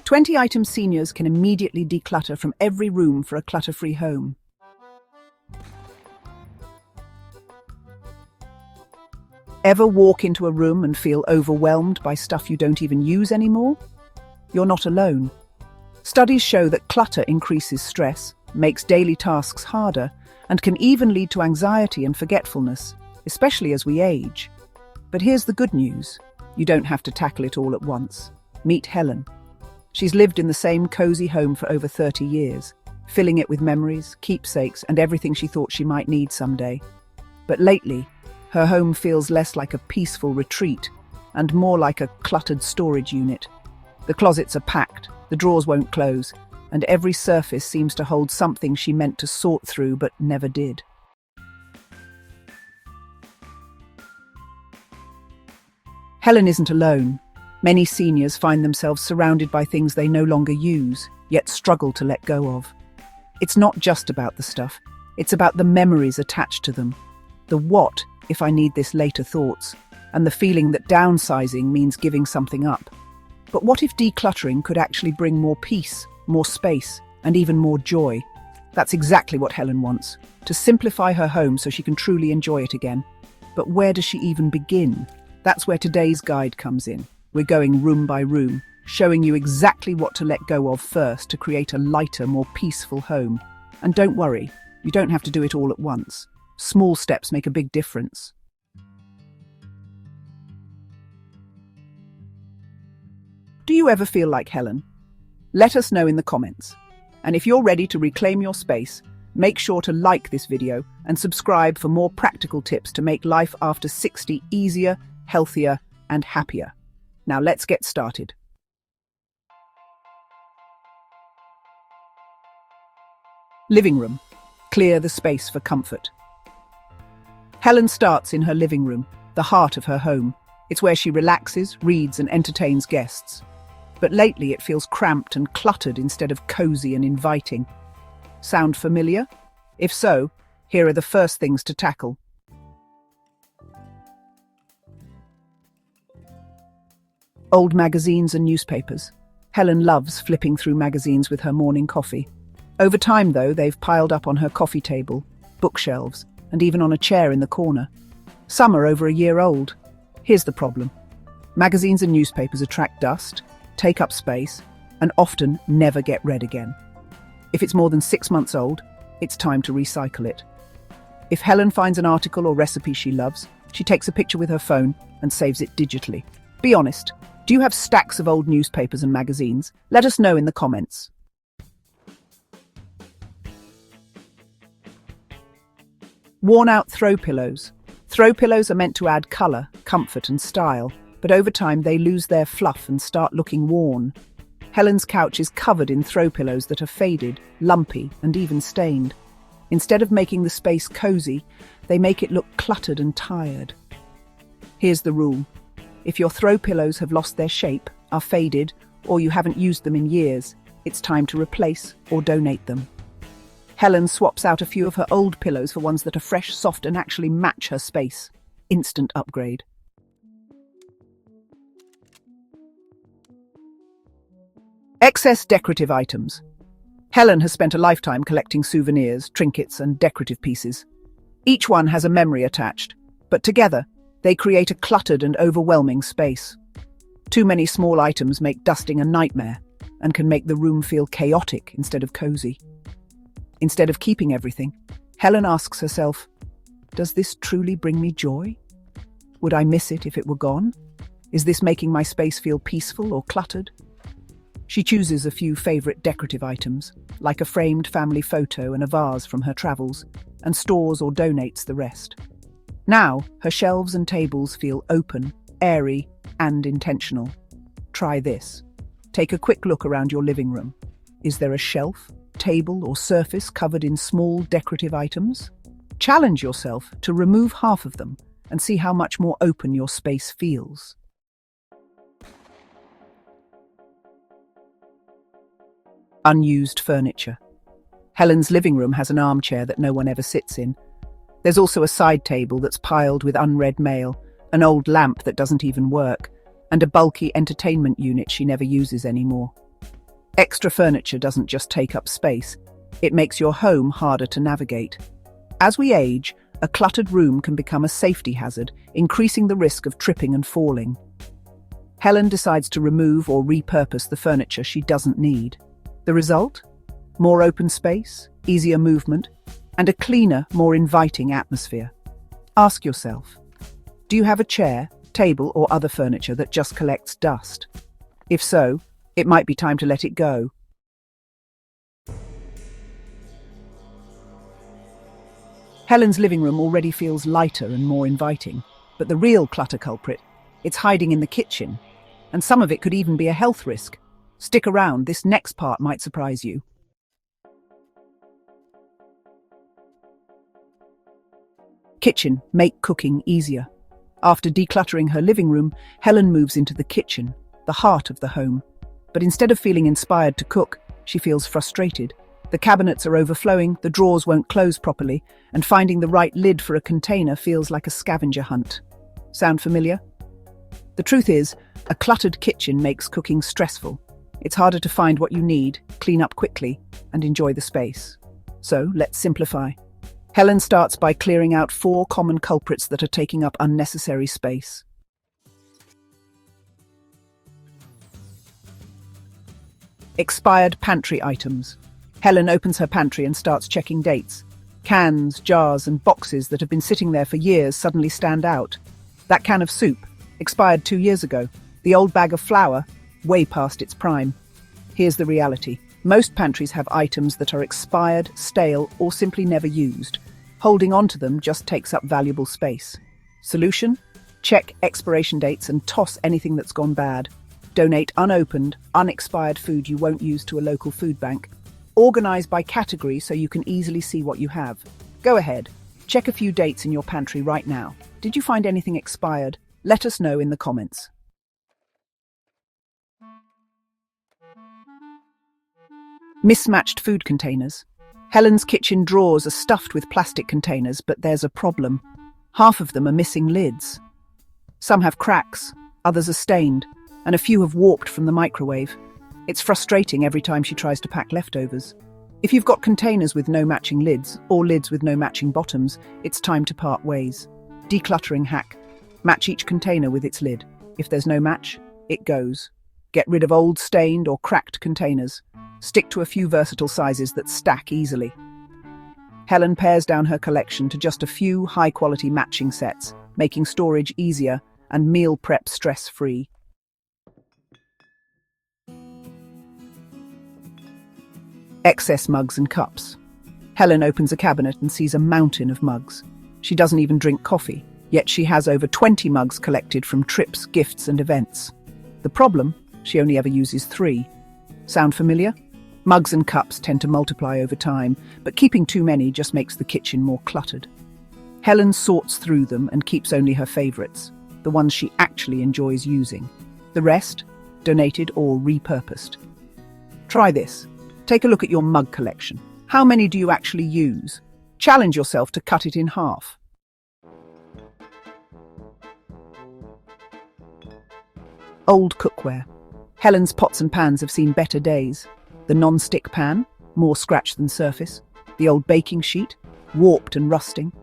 20 items seniors can immediately declutter from every room for a clutter-free home. Ever walk into a room and feel overwhelmed by stuff you don't even use anymore? You're not alone. Studies show that clutter increases stress, makes daily tasks harder, and can even lead to anxiety and forgetfulness, especially as we age. But here's the good news. You don't have to tackle it all at once. Meet Helen. She's lived in the same cozy home for over 30 years, filling it with memories, keepsakes, and everything she thought she might need someday. But lately, her home feels less like a peaceful retreat and more like a cluttered storage unit. The closets are packed, the drawers won't close, and every surface seems to hold something she meant to sort through but never did. Helen isn't alone. Many seniors find themselves surrounded by things they no longer use, yet struggle to let go of. It's not just about the stuff, it's about the memories attached to them. The what if I need this later thoughts, and the feeling that downsizing means giving something up. But what if decluttering could actually bring more peace, more space, and even more joy? That's exactly what Helen wants, to simplify her home so she can truly enjoy it again. But where does she even begin? That's where today's guide comes in. We're going room by room, showing you exactly what to let go of first to create a lighter, more peaceful home. And don't worry, you don't have to do it all at once. Small steps make a big difference. Do you ever feel like Helen? Let us know in the comments. And if you're ready to reclaim your space, make sure to like this video and subscribe for more practical tips to make life after 60 easier, healthier, and happier. Now let's get started. Living room. Clear the space for comfort. Helen starts in her living room, the heart of her home. It's where she relaxes, reads, and entertains guests. But lately it feels cramped and cluttered instead of cozy and inviting. Sound familiar? If so, here are the first things to tackle. Old magazines and newspapers. Helen loves flipping through magazines with her morning coffee. Over time, though, they've piled up on her coffee table, bookshelves, and even on a chair in the corner. Some are over a year old. Here's the problem. Magazines and newspapers attract dust, take up space, and often never get read again. If it's more than 6 months old, it's time to recycle it. If Helen finds an article or recipe she loves, she takes a picture with her phone and saves it digitally. Be honest, do you have stacks of old newspapers and magazines? Let us know in the comments. Worn-out throw pillows. Throw pillows are meant to add colour, comfort and style, but over time they lose their fluff and start looking worn. Helen's couch is covered in throw pillows that are faded, lumpy and even stained. Instead of making the space cosy, they make it look cluttered and tired. Here's the rule. If your throw pillows have lost their shape, are faded, or you haven't used them in years, it's time to replace or donate them. Helen swaps out a few of her old pillows for ones that are fresh, soft, and actually match her space. Instant upgrade. Excess decorative items. Helen has spent a lifetime collecting souvenirs, trinkets, and decorative pieces. Each one has a memory attached, but together, they create a cluttered and overwhelming space. Too many small items make dusting a nightmare and can make the room feel chaotic instead of cozy. Instead of keeping everything, Helen asks herself, does this truly bring me joy? Would I miss it if it were gone? Is this making my space feel peaceful or cluttered? She chooses a few favourite decorative items, like a framed family photo and a vase from her travels, and stores or donates the rest. Now, her shelves and tables feel open, airy, and intentional. Try this. Take a quick look around your living room. Is there a shelf, table, or surface covered in small decorative items? Challenge yourself to remove half of them and see how much more open your space feels. Unused furniture. Helen's living room has an armchair that no one ever sits in. There's also a side table that's piled with unread mail, an old lamp that doesn't even work, and a bulky entertainment unit she never uses anymore. Extra furniture doesn't just take up space, it makes your home harder to navigate. As we age, a cluttered room can become a safety hazard, increasing the risk of tripping and falling. Helen decides to remove or repurpose the furniture she doesn't need. The result? More open space, easier movement, and a cleaner, more inviting atmosphere. Ask yourself, do you have a chair, table, or other furniture that just collects dust? If so, it might be time to let it go. Helen's living room already feels lighter and more inviting, but the real clutter culprit, it's hiding in the kitchen, and some of it could even be a health risk. Stick around, this next part might surprise you. Kitchen, make cooking easier. After decluttering her living room, Helen moves into the kitchen, the heart of the home. But instead of feeling inspired to cook, she feels frustrated. The cabinets are overflowing, the drawers won't close properly, and finding the right lid for a container feels like a scavenger hunt. Sound familiar? The truth is, a cluttered kitchen makes cooking stressful. It's harder to find what you need, clean up quickly, and enjoy the space. So, let's simplify. Helen starts by clearing out 4 common culprits that are taking up unnecessary space. Expired pantry items. Helen opens her pantry and starts checking dates. Cans, jars, and boxes that have been sitting there for years suddenly stand out. That can of soup, expired 2 years ago. The old bag of flour, way past its prime. Here's the reality. Most pantries have items that are expired, stale, or simply never used. Holding on to them just takes up valuable space. Solution? Check expiration dates and toss anything that's gone bad. Donate unopened, unexpired food you won't use to a local food bank. Organize by category so you can easily see what you have. Go ahead, check a few dates in your pantry right now. Did you find anything expired? Let us know in the comments. Mismatched food containers. Helen's kitchen drawers are stuffed with plastic containers, but there's a problem. Half of them are missing lids. Some have cracks, others are stained, and a few have warped from the microwave. It's frustrating every time she tries to pack leftovers. If you've got containers with no matching lids, or lids with no matching bottoms, it's time to part ways. Decluttering hack. Match each container with its lid. If there's no match, it goes. Get rid of old, stained, or cracked containers. Stick to a few versatile sizes that stack easily. Helen pares down her collection to just a few high-quality matching sets, making storage easier and meal prep stress-free. Excess mugs and cups. Helen opens a cabinet and sees a mountain of mugs. She doesn't even drink coffee, yet she has over 20 mugs collected from trips, gifts, and events. The problem? She only ever uses 3. Sound familiar? Mugs and cups tend to multiply over time, but keeping too many just makes the kitchen more cluttered. Helen sorts through them and keeps only her favourites, the ones she actually enjoys using. The rest, donated or repurposed. Try this. Take a look at your mug collection. How many do you actually use? Challenge yourself to cut it in half. Old cookware. Helen's pots and pans have seen better days. The non-stick pan, more scratch than surface. The old baking sheet, warped and rusting.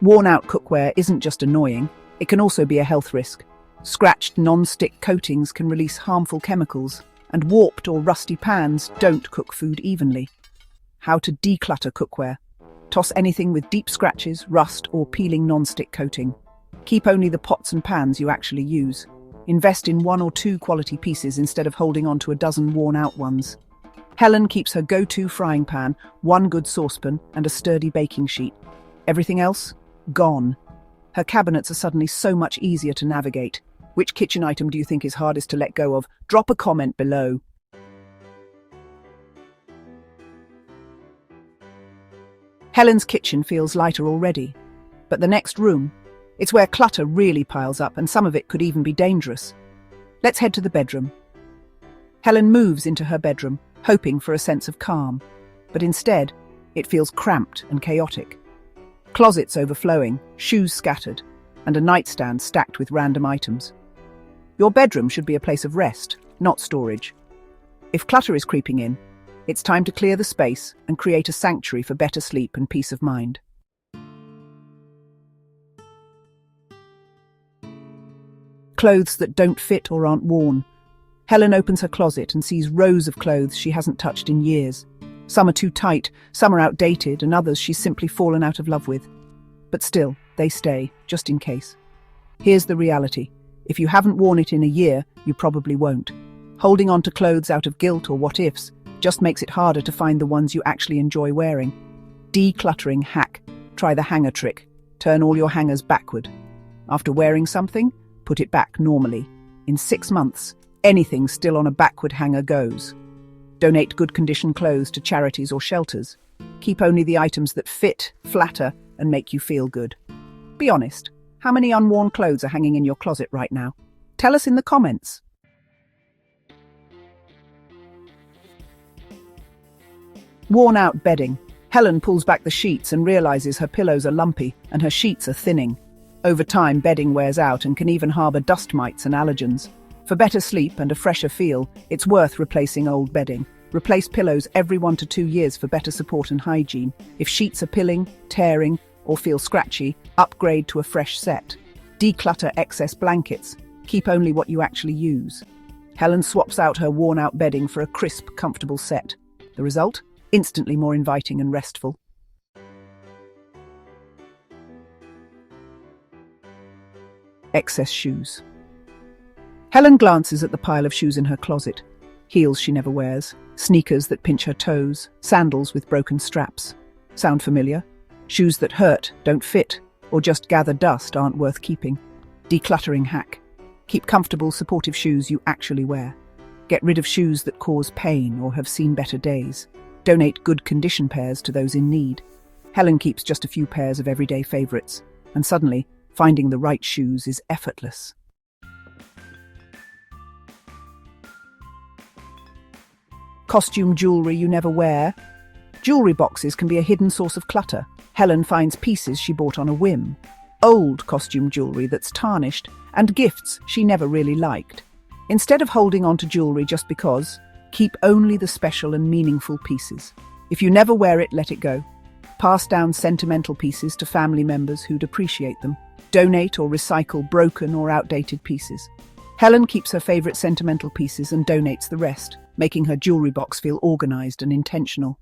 Worn-out cookware isn't just annoying, it can also be a health risk. Scratched non-stick coatings can release harmful chemicals, and warped or rusty pans don't cook food evenly. How to declutter cookware. Toss anything with deep scratches, rust, or peeling non-stick coating. Keep only the pots and pans you actually use. Invest in 1 or 2 quality pieces instead of holding on to a dozen worn-out ones. Helen keeps her go-to frying pan, 1 good saucepan, and a sturdy baking sheet. Everything else? Gone. Her cabinets are suddenly so much easier to navigate. Which kitchen item do you think is hardest to let go of? Drop a comment below. Helen's kitchen feels lighter already. But the next room? It's where clutter really piles up, and some of it could even be dangerous. Let's head to the bedroom. Helen moves into her bedroom, hoping for a sense of calm. But instead, it feels cramped and chaotic. Closets overflowing, shoes scattered, and a nightstand stacked with random items. Your bedroom should be a place of rest, not storage. If clutter is creeping in, it's time to clear the space and create a sanctuary for better sleep and peace of mind. Clothes that don't fit or aren't worn. Helen opens her closet and sees rows of clothes she hasn't touched in years. Some are too tight, some are outdated, and others she's simply fallen out of love with. But still, they stay, just in case. Here's the reality. If you haven't worn it in a year, you probably won't. Holding on to clothes out of guilt or what-ifs just makes it harder to find the ones you actually enjoy wearing. Decluttering hack. Try the hanger trick. Turn all your hangers backward. After wearing something, put it back normally. In 6 months, anything still on a backward hanger goes. Donate good condition clothes to charities or shelters. Keep only the items that fit, flatter, and make you feel good. Be honest, how many unworn clothes are hanging in your closet right now? Tell us in the comments. Worn out bedding. Helen pulls back the sheets and realizes her pillows are lumpy and her sheets are thinning. Over time, bedding wears out and can even harbor dust mites and allergens. For better sleep and a fresher feel, it's worth replacing old bedding. Replace pillows every 1 to 2 years for better support and hygiene. If sheets are pilling, tearing, or feel scratchy, upgrade to a fresh set. Declutter excess blankets. Keep only what you actually use. Helen swaps out her worn-out bedding for a crisp, comfortable set. The result? Instantly more inviting and restful. Excess shoes. Helen glances at the pile of shoes in her closet. Heels she never wears, sneakers that pinch her toes, sandals with broken straps. Sound familiar? Shoes that hurt, don't fit, or just gather dust aren't worth keeping. Decluttering hack. Keep comfortable, supportive shoes you actually wear. Get rid of shoes that cause pain or have seen better days. Donate good condition pairs to those in need. Helen keeps just a few pairs of everyday favorites, and suddenly, finding the right shoes is effortless. Costume jewelry you never wear. Jewelry boxes can be a hidden source of clutter. Helen finds pieces she bought on a whim. Old costume jewelry that's tarnished, and gifts she never really liked. Instead of holding on to jewelry just because, keep only the special and meaningful pieces. If you never wear it, let it go. Pass down sentimental pieces to family members who'd appreciate them. Donate or recycle broken or outdated pieces. Helen keeps her favorite sentimental pieces and donates the rest, making her jewelry box feel organized and intentional.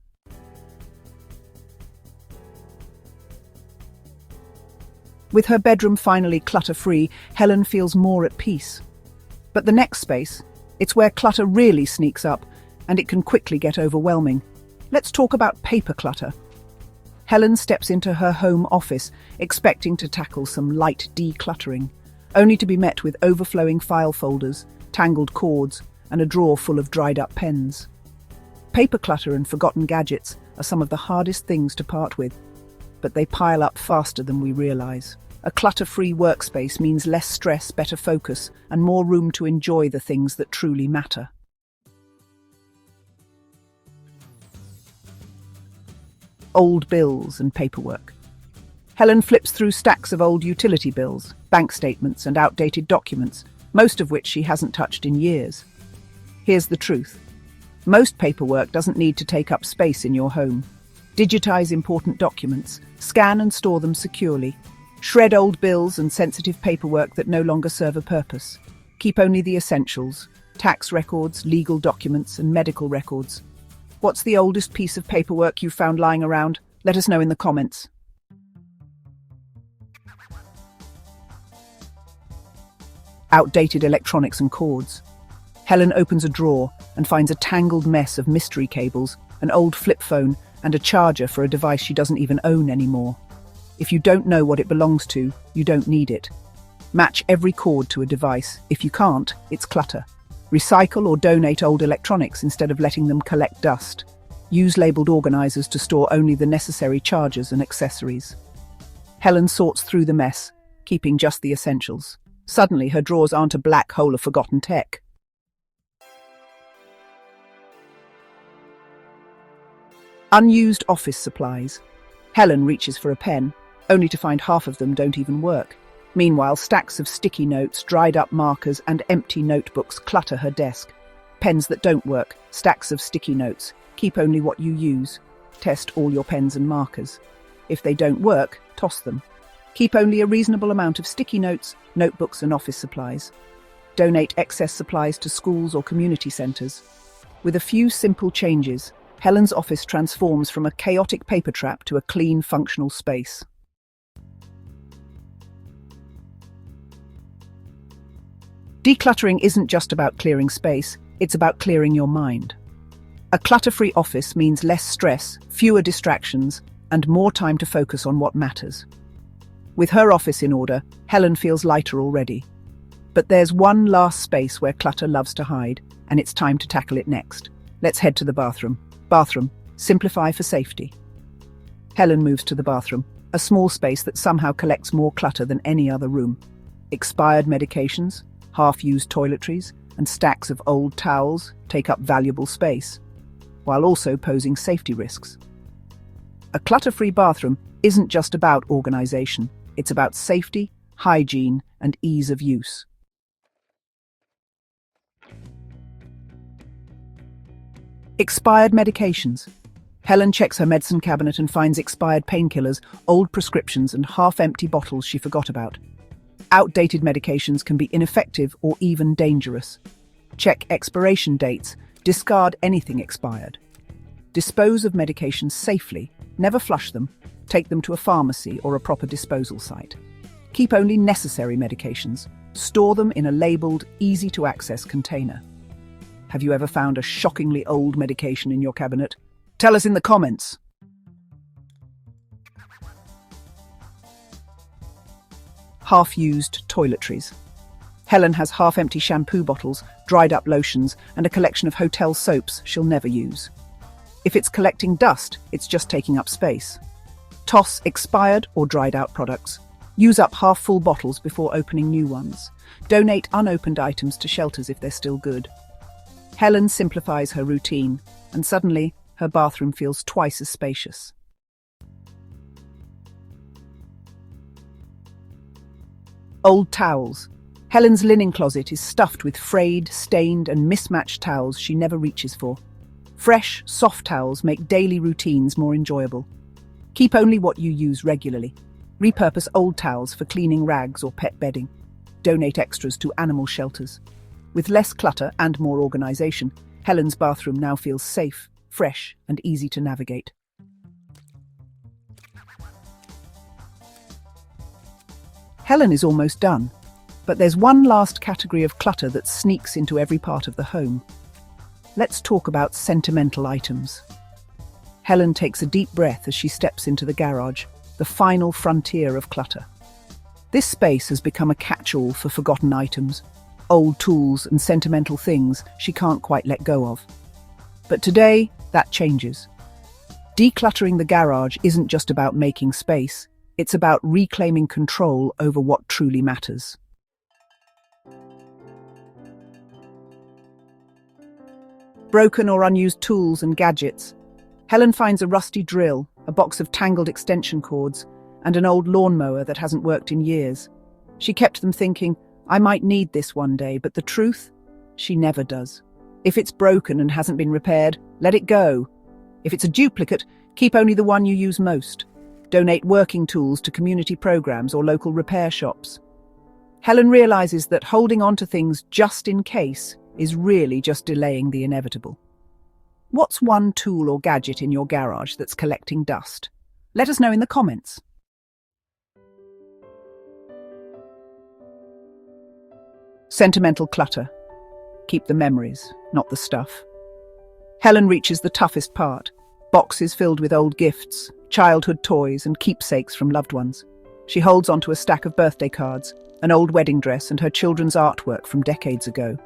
With her bedroom finally clutter-free, Helen feels more at peace. But the next space, it's where clutter really sneaks up, and it can quickly get overwhelming. Let's talk about paper clutter. Helen steps into her home office, expecting to tackle some light decluttering, only to be met with overflowing file folders, tangled cords, and a drawer full of dried-up pens. Paper clutter and forgotten gadgets are some of the hardest things to part with, but they pile up faster than we realize. A clutter-free workspace means less stress, better focus, and more room to enjoy the things that truly matter. Old bills and paperwork. Helen flips through stacks of old utility bills, bank statements, and outdated documents, most of which she hasn't touched in years. Here's the truth. Most paperwork doesn't need to take up space in your home. Digitize important documents, scan and store them securely. Shred old bills and sensitive paperwork that no longer serve a purpose. Keep only the essentials: tax records, legal documents, and medical records. What's the oldest piece of paperwork you've found lying around? Let us know in the comments. Outdated electronics and cords. Helen opens a drawer and finds a tangled mess of mystery cables, an old flip phone, and a charger for a device she doesn't even own anymore. If you don't know what it belongs to, you don't need it. Match every cord to a device. If you can't, it's clutter. Recycle or donate old electronics instead of letting them collect dust. Use labeled organizers to store only the necessary chargers and accessories. Helen sorts through the mess, keeping just the essentials. Suddenly, her drawers aren't a black hole of forgotten tech. Unused office supplies. Helen reaches for a pen, only to find half of them don't even work. Meanwhile, stacks of sticky notes, dried-up markers, and empty notebooks clutter her desk. Pens that don't work, stacks of sticky notes. Keep only what you use. Test all your pens and markers. If they don't work, toss them. Keep only a reasonable amount of sticky notes, notebooks and office supplies. Donate excess supplies to schools or community centres. With a few simple changes, Helen's office transforms from a chaotic paper trap to a clean, functional space. Decluttering isn't just about clearing space, it's about clearing your mind. A clutter-free office means less stress, fewer distractions, and more time to focus on what matters. With her office in order, Helen feels lighter already. But there's one last space where clutter loves to hide, and it's time to tackle it next. Let's head to the bathroom. Bathroom. Simplify for safety. Helen moves to the bathroom, a small space that somehow collects more clutter than any other room. Expired medications, half-used toiletries, and stacks of old towels take up valuable space, while also posing safety risks. A clutter-free bathroom isn't just about organization, it's about safety, hygiene, and ease of use. Expired medications. Helen checks her medicine cabinet and finds expired painkillers, old prescriptions, and half-empty bottles she forgot about. Outdated medications can be ineffective or even dangerous. Check expiration dates. Discard anything expired. Dispose of medications safely. Never flush them. Take them to a pharmacy or a proper disposal site. Keep only necessary medications. Store them in a labelled, easy-to-access container. Have you ever found a shockingly old medication in your cabinet? Tell us in the comments. Half-used toiletries. Helen has half-empty shampoo bottles, dried-up lotions, and a collection of hotel soaps she'll never use. If it's collecting dust, it's just taking up space. Toss expired or dried-out products. Use up half-full bottles before opening new ones. Donate unopened items to shelters if they're still good. Helen simplifies her routine, and suddenly her bathroom feels twice as spacious. Old towels. Helen's linen closet is stuffed with frayed, stained, and mismatched towels she never reaches for. Fresh, soft towels make daily routines more enjoyable. Keep only what you use regularly. Repurpose old towels for cleaning rags or pet bedding. Donate extras to animal shelters. With less clutter and more organization, Helen's bathroom now feels safe, fresh, and easy to navigate. Helen is almost done, but there's one last category of clutter that sneaks into every part of the home. Let's talk about sentimental items. Helen takes a deep breath as she steps into the garage, the final frontier of clutter. This space has become a catch-all for forgotten items, old tools and sentimental things she can't quite let go of. But today, that changes. Decluttering the garage isn't just about making space, it's about reclaiming control over what truly matters. Broken or unused tools and gadgets. Helen finds a rusty drill, a box of tangled extension cords, and an old lawnmower that hasn't worked in years. She kept them thinking, I might need this one day, but the truth? She never does. If it's broken and hasn't been repaired, let it go. If it's a duplicate, keep only the one you use most. Donate working tools to community programs or local repair shops. Helen realizes that holding on to things just in case is really just delaying the inevitable. What's one tool or gadget in your garage that's collecting dust? Let us know in the comments. Sentimental clutter. Keep the memories, not the stuff. Helen reaches the toughest part. Boxes filled with old gifts, childhood toys and keepsakes from loved ones. She holds onto a stack of birthday cards, an old wedding dress and her children's artwork from decades ago.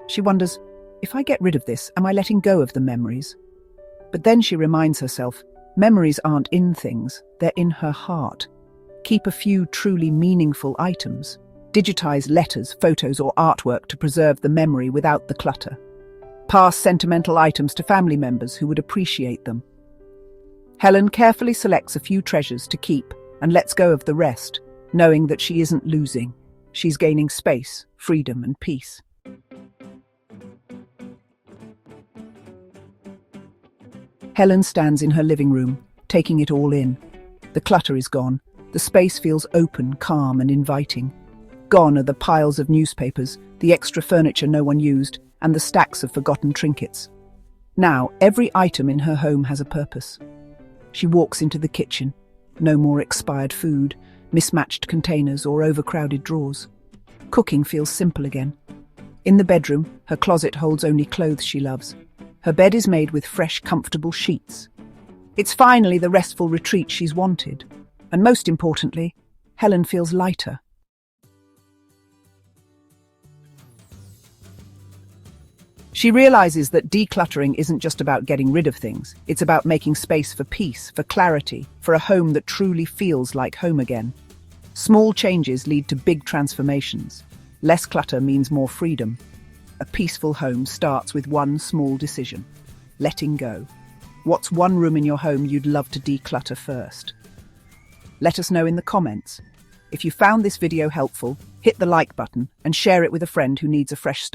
She wonders, if I get rid of this, am I letting go of the memories? But then she reminds herself, memories aren't in things, they're in her heart. Keep a few truly meaningful items. Digitize letters, photos or artwork to preserve the memory without the clutter. Pass sentimental items to family members who would appreciate them. Helen carefully selects a few treasures to keep and lets go of the rest, knowing that she isn't losing. She's gaining space, freedom and peace. Helen stands in her living room, taking it all in. The clutter is gone. The space feels open, calm, and inviting. Gone are the piles of newspapers, the extra furniture no one used, and the stacks of forgotten trinkets. Now, every item in her home has a purpose. She walks into the kitchen. No more expired food, mismatched containers, or overcrowded drawers. Cooking feels simple again. In the bedroom, her closet holds only clothes she loves. Her bed is made with fresh, comfortable sheets. It's finally the restful retreat she's wanted. And most importantly, Helen feels lighter. She realizes that decluttering isn't just about getting rid of things. It's about making space for peace, for clarity, for a home that truly feels like home again. Small changes lead to big transformations. Less clutter means more freedom. A peaceful home starts with one small decision: letting go. What's one room in your home you'd love to declutter first? Let us know in the comments. If you found this video helpful, hit the like button and share it with a friend who needs a fresh start.